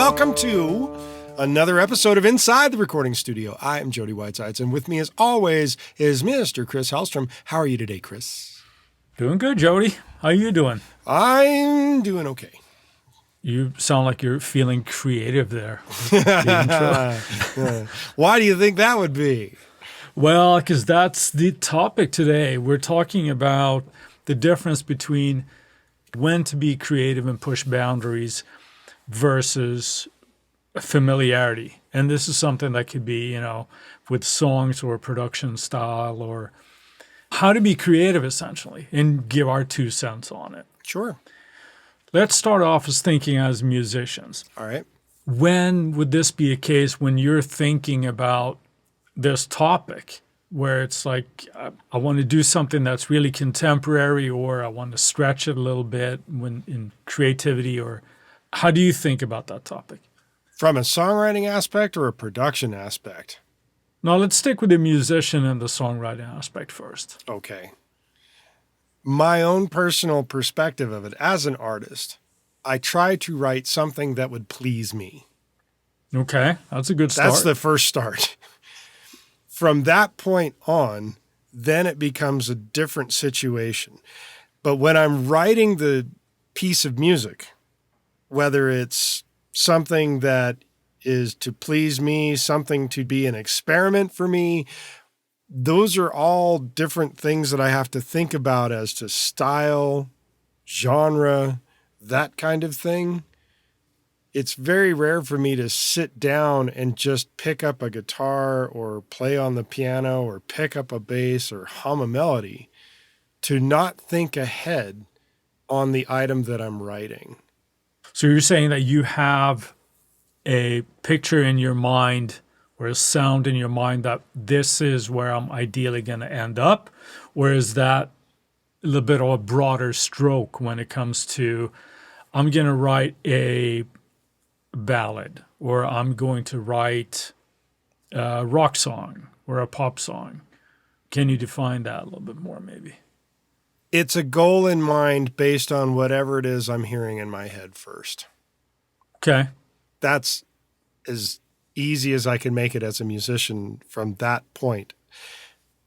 welcome to another episode of Inside the Recording Studio. I am Jody Whitesides, and with me as always is Mr. Chris Hellstrom. How are you today, Chris? Doing good, Jody. How you doing? I'm doing okay. You sound like you're feeling creative there. Why do you think that would be? Well, because that's the topic today. We're talking about the difference between when to be creative and push boundaries versus familiarity. And this is something that could be, with songs or production style or how to be creative, essentially, and give our 2 cents on it. Sure. Let's start off as thinking as musicians. All right. When would this be a case when you're thinking about this topic where it's like, I want to do something that's really contemporary, or I want to stretch it a little bit when in creativity, or how do you think about that topic? From a songwriting aspect or a production aspect? Now, let's stick with the musician and the songwriting aspect first. Okay. My own personal perspective of it as an artist, I try to write something that would please me. Okay, that's a good start. That's the first start. From that point on, then it becomes a different situation. But when I'm writing the piece of music, whether it's something that is to please me, something to be an experiment for me, those are all different things that I have to think about as to style, genre, that kind of thing. It's very rare for me to sit down and just pick up a guitar or play on the piano or pick up a bass or hum a melody to not think ahead on the item that I'm writing. So you're saying that you have a picture in your mind or a sound in your mind that this is where I'm ideally going to end up? Or is that a little bit of a broader stroke when it comes to, I'm going to write a ballad, or I'm going to write a rock song or a pop song? Can you define that a little bit more, maybe? It's a goal in mind based on whatever it is I'm hearing in my head first. Okay. That's as easy as I can make it as a musician from that point.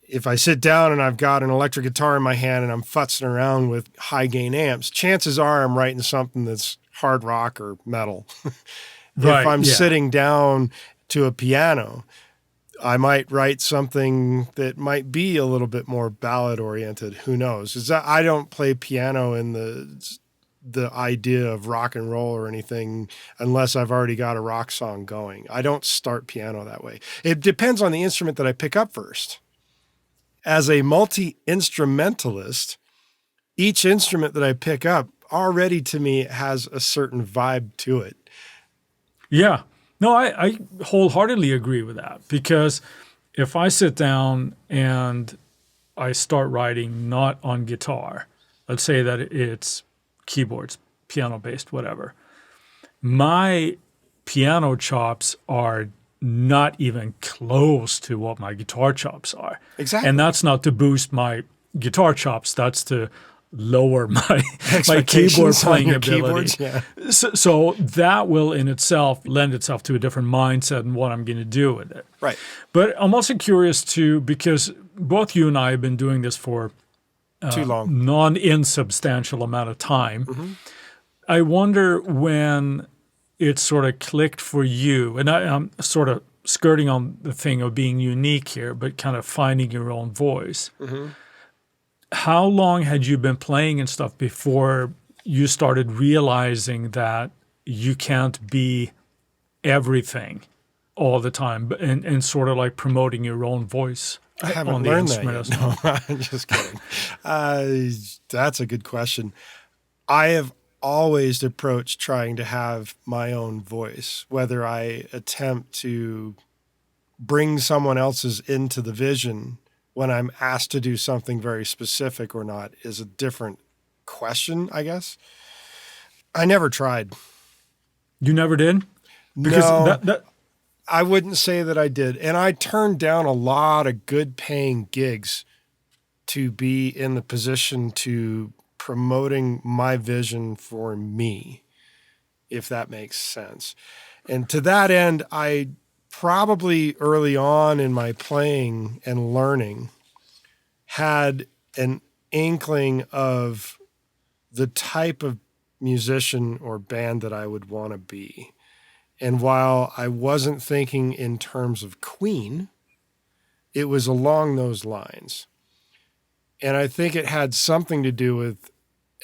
If I sit down and I've got an electric guitar in my hand and I'm futzing around with high gain amps, chances are I'm writing something that's hard rock or metal. If I'm sitting down to a piano, I might write something that might be a little bit more ballad oriented. Who knows? I don't play piano in the idea of rock and roll or anything unless I've already got a rock song going. I don't start piano that way. It depends on the instrument that I pick up first. As a multi-instrumentalist, each instrument that I pick up already to me has a certain vibe to it. Yeah. No, I wholeheartedly agree with that, because if I sit down and I start writing not on guitar, let's say that it's keyboards, piano-based, whatever, my piano chops are not even close to what my guitar chops are. Exactly. And that's not to boost my guitar chops. That's to lower my keyboard playing ability. Yeah. So that will in itself lend itself to a different mindset and what I'm going to do with it. Right. But I'm also curious too, because both you and I have been doing this for too long, non-insubstantial amount of time. Mm-hmm. I wonder when it sort of clicked for you, and I'm sort of skirting on the thing of being unique here, but kind of finding your own voice. Mm-hmm. How long had you been playing and stuff before you started realizing that you can't be everything all the time, and sort of like promoting your own voice? I haven't learned that yet. No, I'm just kidding. That's a good question. I have always approached trying to have my own voice, whether I attempt to bring someone else's into the vision when I'm asked to do something very specific or not is a different question, I guess. I never tried. You never did? Because no, I wouldn't say that I did. And I turned down a lot of good paying gigs to be in the position to promoting my vision for me, if that makes sense. And to that end, I probably early on in my playing and learning had an inkling of the type of musician or band that I would want to be. And while I wasn't thinking in terms of Queen, it was along those lines. And I think it had something to do with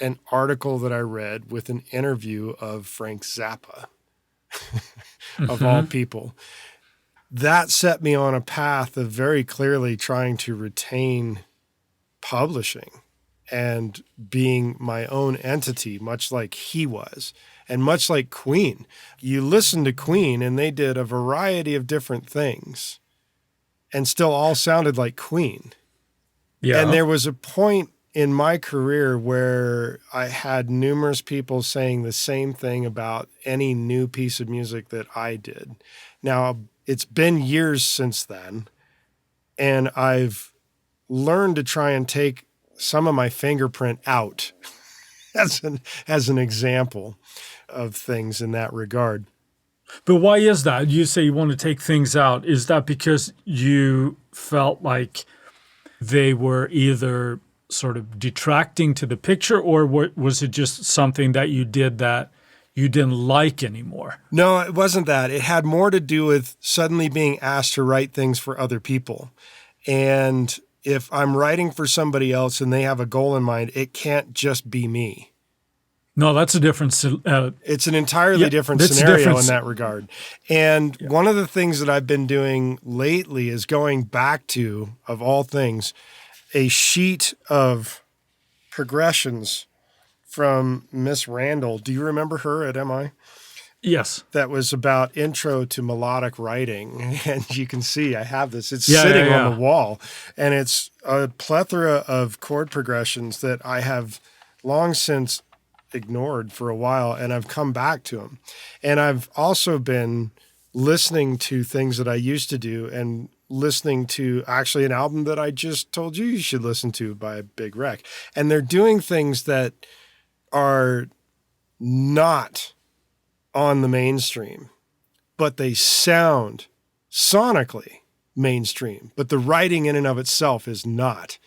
an article that I read with an interview of Frank Zappa, of all people. That set me on a path of very clearly trying to retain publishing and being my own entity, much like he was. And much like Queen, you listen to Queen and they did a variety of different things and still all sounded like Queen. Yeah. And there was a point in my career where I had numerous people saying the same thing about any new piece of music that I did. Now, it's been years since then, and I've learned to try and take some of my fingerprint out as an example of things in that regard. But why is that? You say you want to take things out. Is that because you felt like they were either sort of detracting to the picture, or was it just something that you did that you didn't like anymore? No, it wasn't that. It had more to do with suddenly being asked to write things for other people. And if I'm writing for somebody else and they have a goal in mind, it can't just be me. No, that's a different... it's an entirely different scenario in that regard. And one of the things that I've been doing lately is going back to, of all things, a sheet of progressions from Miss Randall. Do you remember her at MI? Yes. That was about intro to melodic writing. And you can see I have this. It's sitting on the wall. And it's a plethora of chord progressions that I have long since ignored for a while, and I've come back to them. And I've also been listening to things that I used to do and listening to actually an album that I just told you should listen to by Big Wreck. And they're doing things that are not on the mainstream, but they sound sonically mainstream, but the writing in and of itself is not.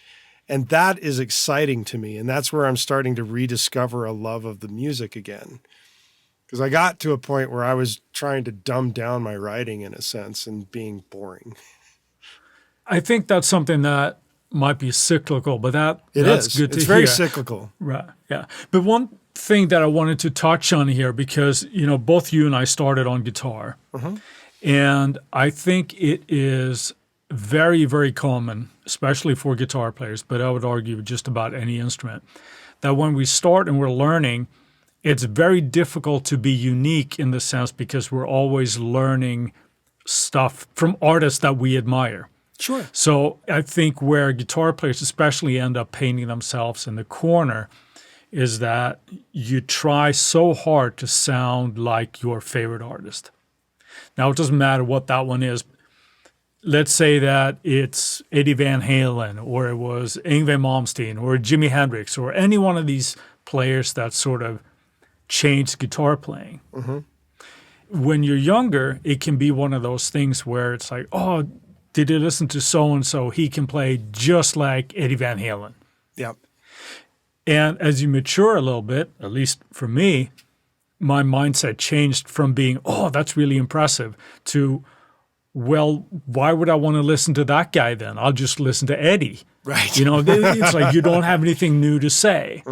And that is exciting to me. And that's where I'm starting to rediscover a love of the music again. Because I got to a point where I was trying to dumb down my writing in a sense and being boring. I think that's something that might be cyclical, but that's good to hear. It's very cyclical. Right, yeah. But one thing that I wanted to touch on here, because, both you and I started on guitar. And I think it is very, very common, especially for guitar players, but I would argue just about any instrument, that when we start and we're learning, it's very difficult to be unique in the sense because we're always learning stuff from artists that we admire. Sure. So I think where guitar players especially end up painting themselves in the corner is that you try so hard to sound like your favorite artist. Now, it doesn't matter what that one is. Let's say that it's Eddie Van Halen, or it was Yngwie Malmsteen, or Jimi Hendrix, or any one of these players that sort of changed guitar playing. When you're younger, it can be one of those things where it's like, oh, did you listen to so-and-so? He can play just like Eddie Van Halen. Yep. And as you mature a little bit, at least for me, my mindset changed from being, oh, that's really impressive, to, well, why would I want to listen to that guy then? I'll just listen to Eddie. Right. It's like you don't have anything new to say.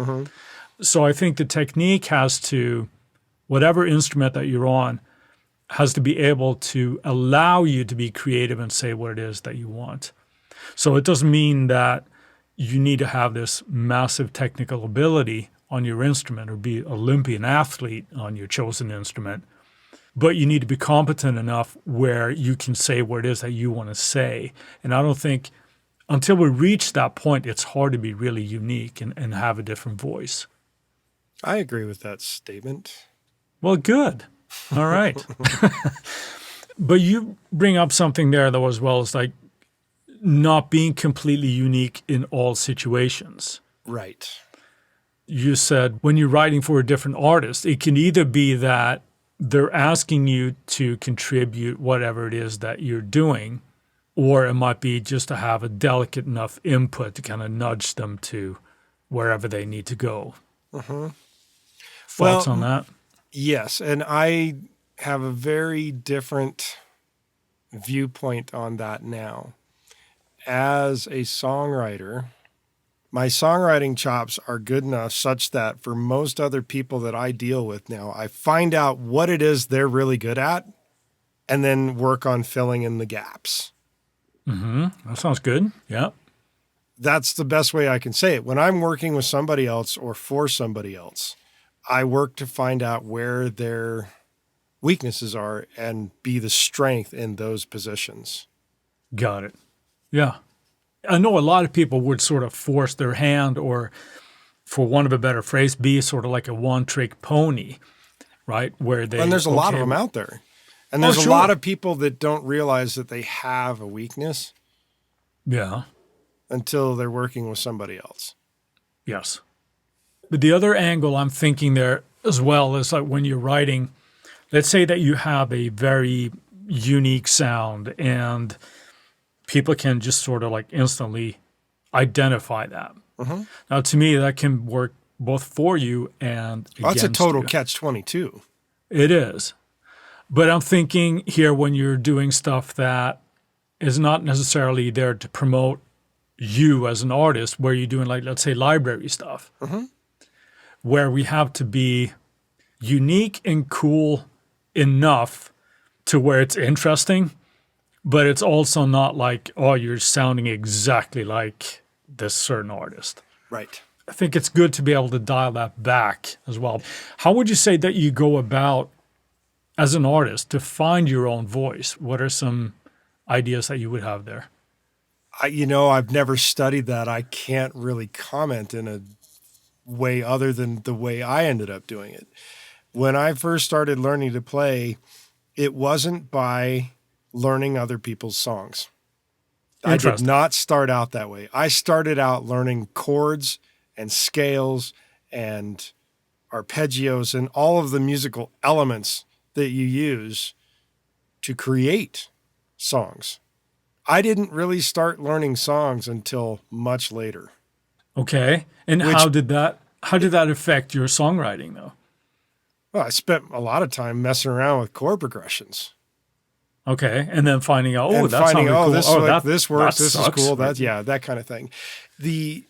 So I think the technique has to, whatever instrument that you're on, has to be able to allow you to be creative and say what it is that you want. So it doesn't mean that you need to have this massive technical ability on your instrument or be an Olympian athlete on your chosen instrument, but you need to be competent enough where you can say what it is that you want to say. And I don't think until we reach that point, it's hard to be really unique and have a different voice. I agree with that statement. Well, good. All right. But you bring up something there, though, as well as like not being completely unique in all situations. Right. You said when you're writing for a different artist, it can either be that they're asking you to contribute whatever it is that you're doing, or it might be just to have a delicate enough input to kind of nudge them to wherever they need to go. Thoughts on that? Yes, and I have a very different viewpoint on that now. As a songwriter, my songwriting chops are good enough such that for most other people that I deal with now, I find out what it is they're really good at and then work on filling in the gaps. That sounds good. Yeah. That's the best way I can say it. When I'm working with somebody else or for somebody else, I work to find out where their weaknesses are and be the strength in those positions. Got it. Yeah. I know a lot of people would sort of force their hand, or for want of a better phrase, be sort of like a one-trick pony, right? Where they And there's a lot of them out there. And there's a lot of people that don't realize that they have a weakness. Yeah. Until they're working with somebody else. Yes. But the other angle I'm thinking there as well is like when you're writing, let's say that you have a very unique sound and people can just sort of like instantly identify that. Now, to me, that can work both for you and against That's a total you. catch-22. It is. But I'm thinking here when you're doing stuff that is not necessarily there to promote you as an artist, where you're doing like, let's say, library stuff, where we have to be unique and cool enough to where it's interesting, but it's also not like, oh, you're sounding exactly like this certain artist. Right. I think it's good to be able to dial that back as well. How would you say that you go about as an artist to find your own voice? What are some ideas that you would have there? I've never studied that. I can't really comment in a way other than the way I ended up doing it. When I first started learning to play, it wasn't by learning other people's songs. I did not start out that way. I started out learning chords and scales and arpeggios and all of the musical elements that you use to create songs. I didn't really start learning songs until much later. Okay. And how did that affect your songwriting though? Well, I spent a lot of time messing around with chord progressions. Okay. And then finding out, this works, this is cool. That kind of thing. The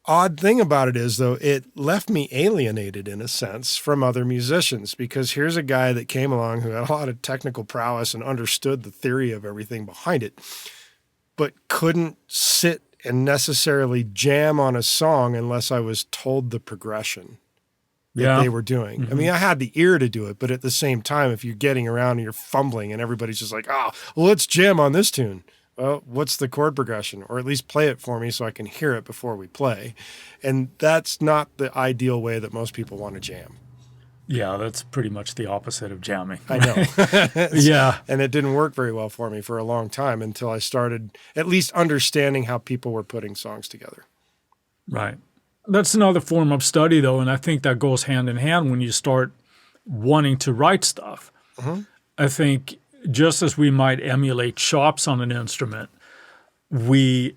odd thing about it is, though, it left me alienated in a sense from other musicians, because here's a guy that came along who had a lot of technical prowess and understood the theory of everything behind it, but couldn't sit and necessarily jam on a song unless I was told the progression that they were doing. I mean, I had the ear to do it, but at the same time, if you're getting around and you're fumbling and everybody's just like, let's jam on this tune. Well, what's the chord progression? Or at least play it for me so I can hear it before we play. And that's not the ideal way that most people want to jam. Yeah, that's pretty much the opposite of jamming. I know. Yeah. And it didn't work very well for me for a long time until I started at least understanding how people were putting songs together. Right. That's another form of study, though, and I think that goes hand in hand when you start wanting to write stuff. I think just as we might emulate chops on an instrument, we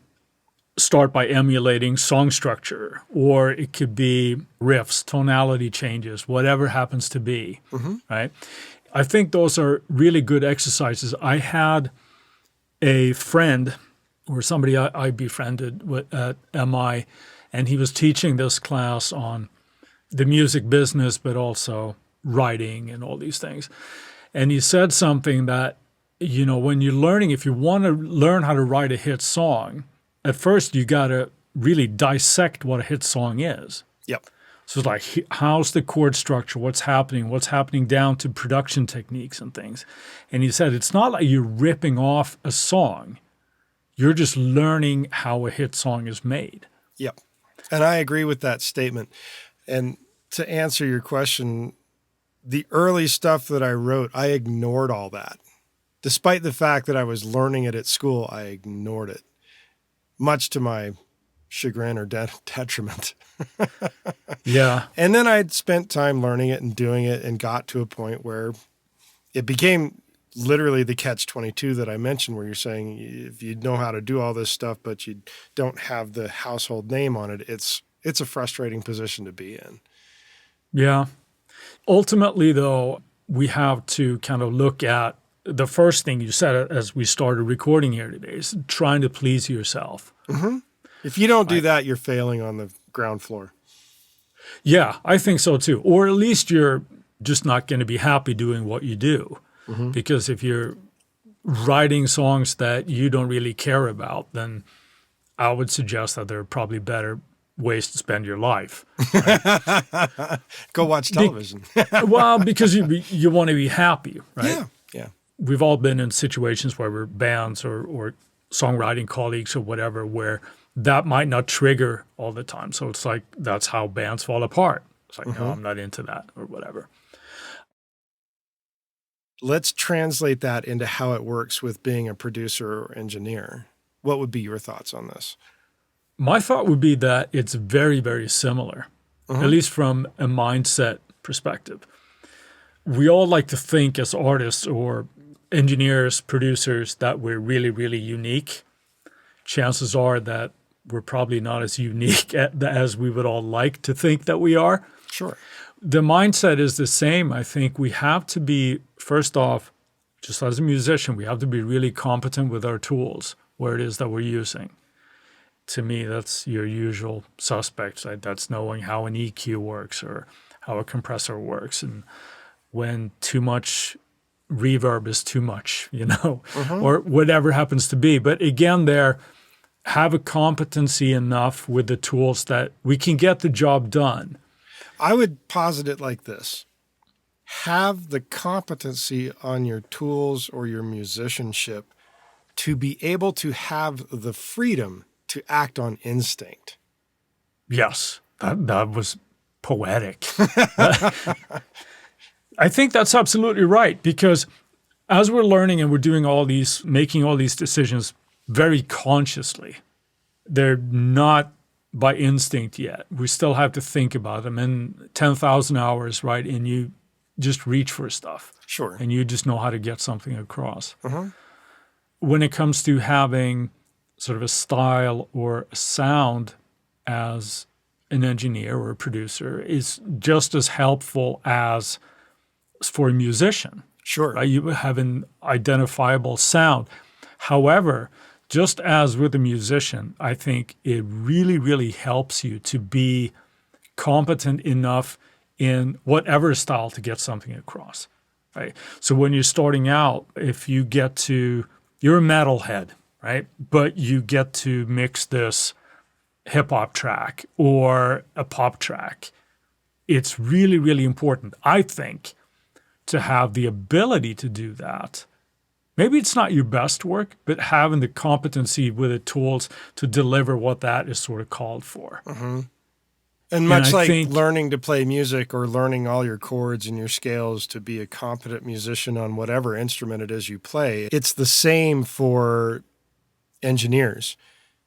start by emulating song structure, or it could be riffs, tonality changes, whatever happens to be, right? I think those are really good exercises. I had a friend or somebody I befriended at MI, and he was teaching this class on the music business, but also writing and all these things. And he said something that, when you're learning, if you want to learn how to write a hit song, at first you got to really dissect what a hit song is. Yep. So it's like, how's the chord structure? What's happening down to production techniques and things. And he said, it's not like you're ripping off a song. You're just learning how a hit song is made. Yep. And I agree with that statement. And to answer your question, the early stuff that I wrote, I ignored all that. Despite the fact that I was learning it at school, I ignored it, much to my chagrin or detriment. Yeah. And then I'd spent time learning it and doing it and got to a point where it became literally the catch-22 that I mentioned, where you're saying if you know how to do all this stuff, but you don't have the household name on it, it's a frustrating position to be in. Yeah. Ultimately, though, we have to kind of look at the first thing you said as we started recording here today is trying to please yourself. Mm-hmm. If you don't do that, you're failing on the ground floor. Yeah, I think so too. Or at least you're just not going to be happy doing what you do. Mm-hmm. Because if you're writing songs that you don't really care about, then I would suggest that there are probably better ways to spend your life. Right? Go watch television. Well, because you want to be happy, right? Yeah, yeah. We've all been in situations where we're bands or songwriting colleagues or whatever, where that might not trigger all the time. So it's like that's how bands fall apart. It's like, no, I'm not into that or whatever. Let's translate that into how it works with being a producer or engineer. What would be your thoughts on this? My thought would be that it's very, very similar, at least from a mindset perspective. We all like to think as artists or engineers, producers, that we're really, really unique. Chances are that we're probably not as unique as we would all like to think that we are. Sure. The mindset is the same. I think we have to be, first off, just as a musician, we have to be really competent with our tools, where it is that we're using. To me, that's your usual suspects. Right? That's knowing how an EQ works or how a compressor works, and when too much reverb is too much, or whatever happens to be. But again, have a competency enough with the tools that we can get the job done. I would posit it like this. Have the competency on your tools or your musicianship to be able to have the freedom to act on instinct. Yes, that was poetic. I think that's absolutely right, because as we're learning and we're doing making all these decisions very consciously, they're not by instinct yet. We still have to think about them. And 10,000 hours, right? And you just reach for stuff. Sure. And you just know how to get something across. When it comes to having sort of a style or a sound as an engineer or a producer is just as helpful as for a musician. Sure. Right? You have an identifiable sound. However, just as with a musician, I think it really, really helps you to be competent enough in whatever style to get something across, right? So when you're starting out, if you're a metalhead, right? But you get to mix this hip-hop track or a pop track, it's really, really important, I think, to have the ability to do that. Maybe it's not your best work, but having the competency with the tools to deliver what that is sort of called for. And much like learning to play music or learning all your chords and your scales to be a competent musician on whatever instrument it is you play, it's the same for engineers.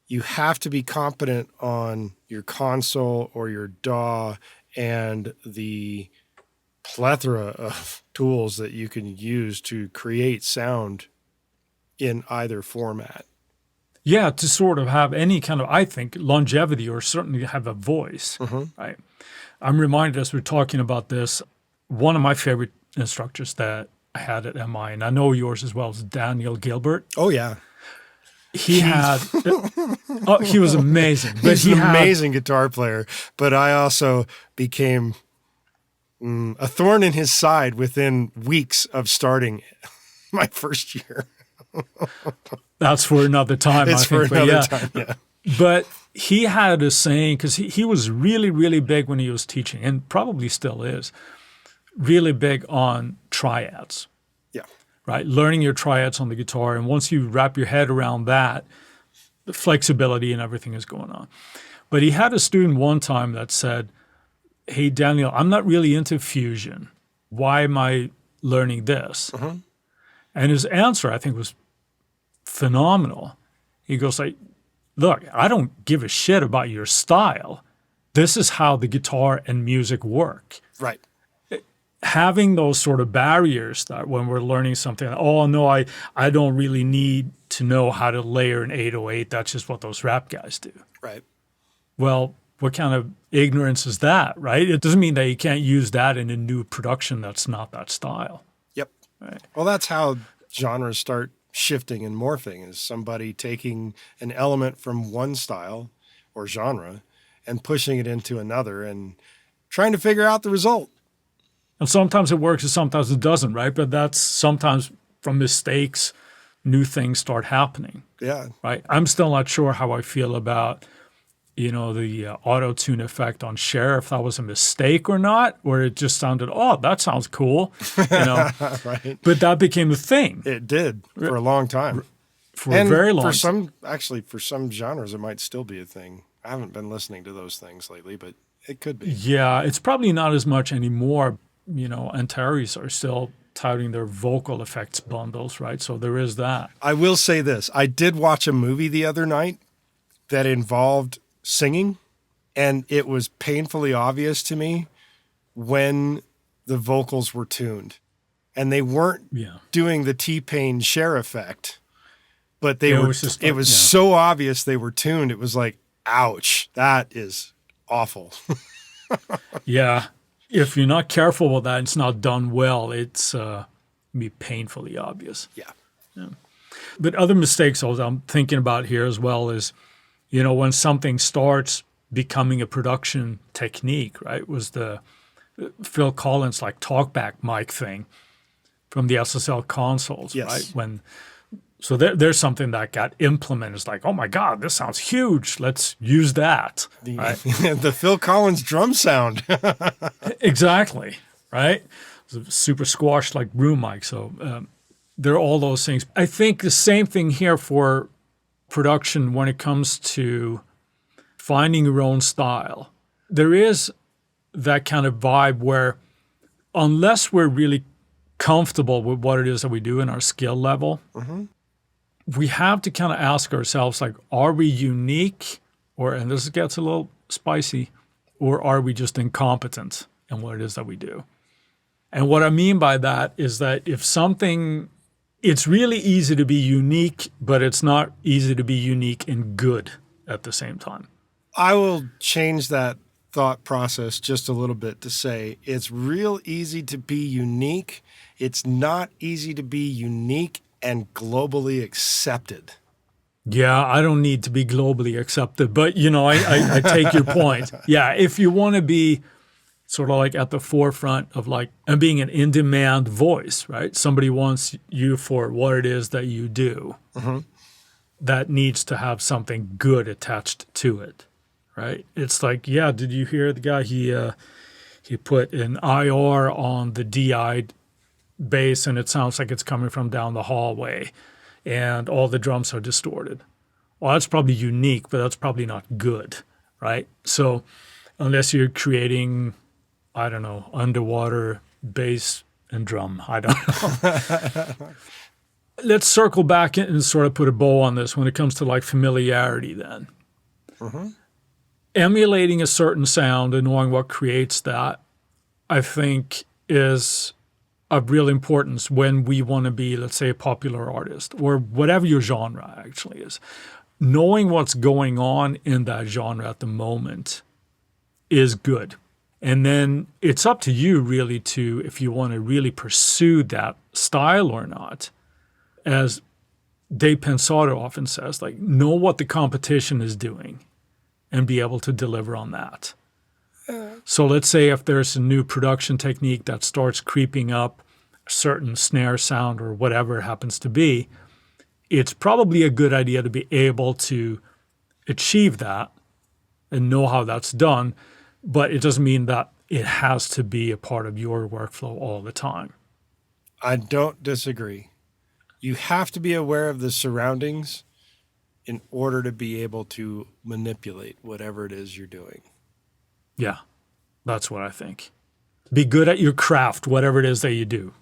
You have to be competent on your console or your DAW and the plethora of tools that you can use to create sound in either format. Yeah, to sort of have any kind of, I think, longevity or certainly have a voice, right? I'm reminded as we're talking about this, one of my favorite instructors that I had at MI, and I know yours as well, is Daniel Gilbert. Oh, yeah. He was amazing. But He's an amazing guitar player, but I also became a thorn in his side within weeks of starting my first year. That's for another time, I think. For another time, yeah. But he had a saying, because he was really, really big when he was teaching, and probably still is, really big on triads. Yeah. Right? Learning your triads on the guitar. And once you wrap your head around that, the flexibility and everything is going on. But he had a student one time that said, "Hey, Daniel, I'm not really into fusion. Why am I learning this?" And his answer, I think, was phenomenal. He goes like, "Look, I don't give a shit about your style. This is how the guitar and music work." Right. having those sort of barriers that when we're learning something, oh, no, I don't really need to know how to layer an 808. That's just what those rap guys do. Right. Well, what kind of ignorance is that, right? It doesn't mean that you can't use that in a new production that's not that style. Yep. Right. Well, that's how genres start shifting and morphing, is somebody taking an element from one style or genre and pushing it into another and trying to figure out the result. And sometimes it works and sometimes it doesn't, right? But that's sometimes from mistakes, new things start happening. Yeah. Right. I'm still not sure how I feel about, the auto-tune effect on Cher, if that was a mistake or not, where it just sounded, oh, that sounds cool, Right. But that became a thing. It did for a long time. For a very long time. For some genres, it might still be a thing. I haven't been listening to those things lately, but it could be. Yeah, it's probably not as much anymore. Antares are still touting their vocal effects bundles, right? So there is that. I will say this. I did watch a movie the other night that involved singing, and it was painfully obvious to me when the vocals were tuned. And they weren't doing the T-Pain Cher effect, but it was so obvious they were tuned. It was like, ouch, that is awful. Yeah. If you're not careful with that, it's not done well, it's be painfully obvious. Yeah. But other mistakes I'm thinking about here as well is, when something starts becoming a production technique, right, was the Phil Collins talkback mic thing from the SSL consoles, yes. right? So there's something that got implemented. It's like, oh my God, this sounds huge. Let's use that. Right? The Phil Collins drum sound. Exactly, right? It's a super squashed room mic. So there are all those things. I think the same thing here for production when it comes to finding your own style. There is that kind of vibe where unless we're really comfortable with what it is that we do in our skill level, we have to kind of ask ourselves, are we unique, and this gets a little spicy, or are we just incompetent in what it is that we do? And what I mean by that is that if something, it's really easy to be unique, but it's not easy to be unique and good at the same time. I will change that thought process just a little bit to say it's real easy to be unique. It's not easy to be unique and globally accepted. Yeah, I don't need to be globally accepted, but I take your point. Yeah, if you want to be sort of at the forefront of and being an in-demand voice, right? Somebody wants you for what it is that you do. That needs to have something good attached to it, right? It's did you hear the guy? He put an IR on the DI bass and it sounds like it's coming from down the hallway and all the drums are distorted. Well, that's probably unique, but that's probably not good, right? So unless you're creating, I don't know, underwater bass and drum, I don't know. Let's circle back and sort of put a bow on this when it comes to familiarity then. Emulating a certain sound and knowing what creates that, I think, is of real importance when we want to be, let's say, a popular artist or whatever your genre actually is. Knowing what's going on in that genre at the moment is good. And then it's up to you really to, if you want to really pursue that style or not. As Dave Pensado often says, know what the competition is doing and be able to deliver on that. So let's say if there's a new production technique that starts creeping up, a certain snare sound or whatever it happens to be, it's probably a good idea to be able to achieve that and know how that's done, but it doesn't mean that it has to be a part of your workflow all the time. I don't disagree. You have to be aware of the surroundings in order to be able to manipulate whatever it is you're doing. Yeah, that's what I think. Be good at your craft, whatever it is that you do.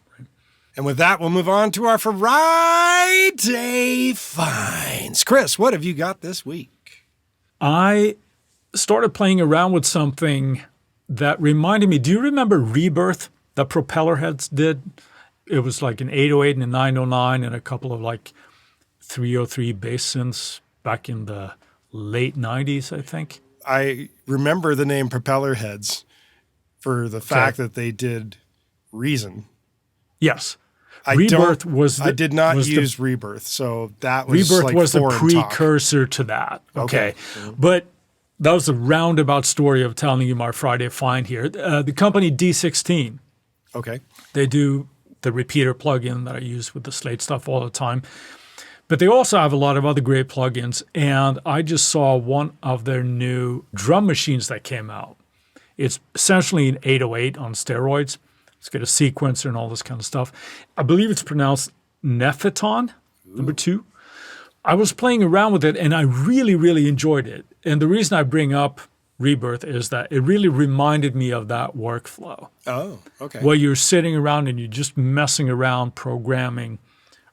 And with that, we'll move on to our Friday finds. Chris, what have you got this week? I started playing around with something that reminded me. Do you remember Rebirth that Propeller Heads did. It was like an 808 and a 909 and a couple of like 303 bass synths back in the late 90s, I think. I remember the name Propeller Heads for the fact that they did Reason. Yes. I did not use Rebirth, so that was Rebirth like was the foreign precursor to that. Okay. But that was a roundabout story of telling you my Friday find here. The company D16. Okay. They do the repeater plugin that I use with the Slate stuff all the time. But they also have a lot of other great plugins. And I just saw one of their new drum machines that came out. It's essentially an 808 on steroids. It's got a sequencer and all this kind of stuff. I believe it's pronounced Nephiton, number 2. I was playing around with it, and I really, really enjoyed it. And the reason I bring up Rebirth is that it really reminded me of that workflow. Oh, okay. Where you're sitting around and you're just messing around programming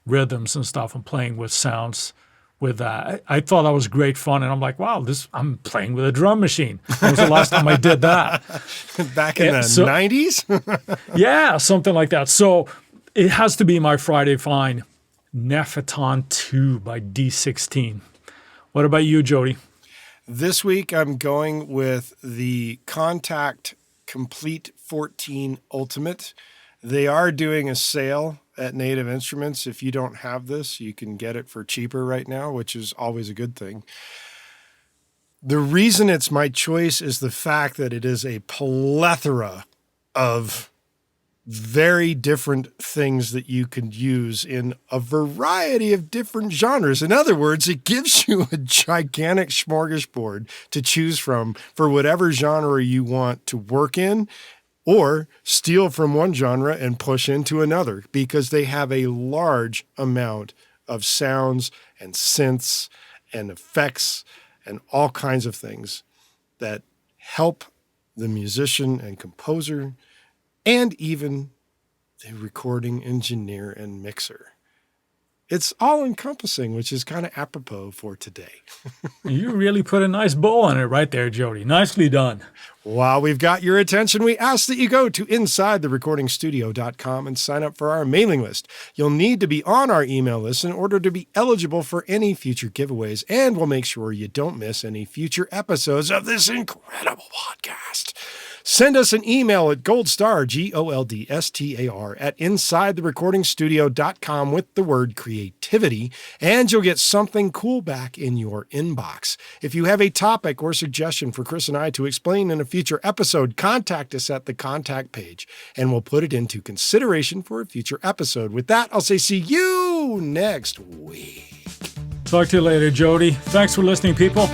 rhythms and stuff and playing with sounds with that. I thought that was great fun, and I'm like, wow, I'm playing with a drum machine. When was the last time I did that? Back in the 90s? Yeah, something like that. So it has to be my Friday find, Nephiton 2 by D16. What about you, Jody? This week I'm going with the Contact Complete 14 Ultimate. They are doing a sale at Native Instruments. If you don't have this, you can get it for cheaper right now, which is always a good thing. The reason it's my choice is the fact that it is a plethora of very different things that you can use in a variety of different genres. In other words, it gives you a gigantic smorgasbord to choose from for whatever genre you want to work in, or steal from one genre and push into another, because they have a large amount of sounds and synths and effects and all kinds of things that help the musician and composer and even the recording engineer and mixer. It's all encompassing, which is kind of apropos for today. You really put a nice bow on it right there, Jody. Nicely done. While we've got your attention, we ask that you go to InsideTheRecordingStudio.com and sign up for our mailing list. You'll need to be on our email list in order to be eligible for any future giveaways, and we'll make sure you don't miss any future episodes of this incredible podcast. Send us an email at goldstar, GOLDSTAR, at InsideTheRecordingStudio.com with the word creativity, and you'll get something cool back in your inbox. If you have a topic or suggestion for Chris and I to explain in a future episode, contact us at the contact page, and we'll put it into consideration for a future episode. With that, I'll say see you next week. Talk to you later, Jody. Thanks for listening, people.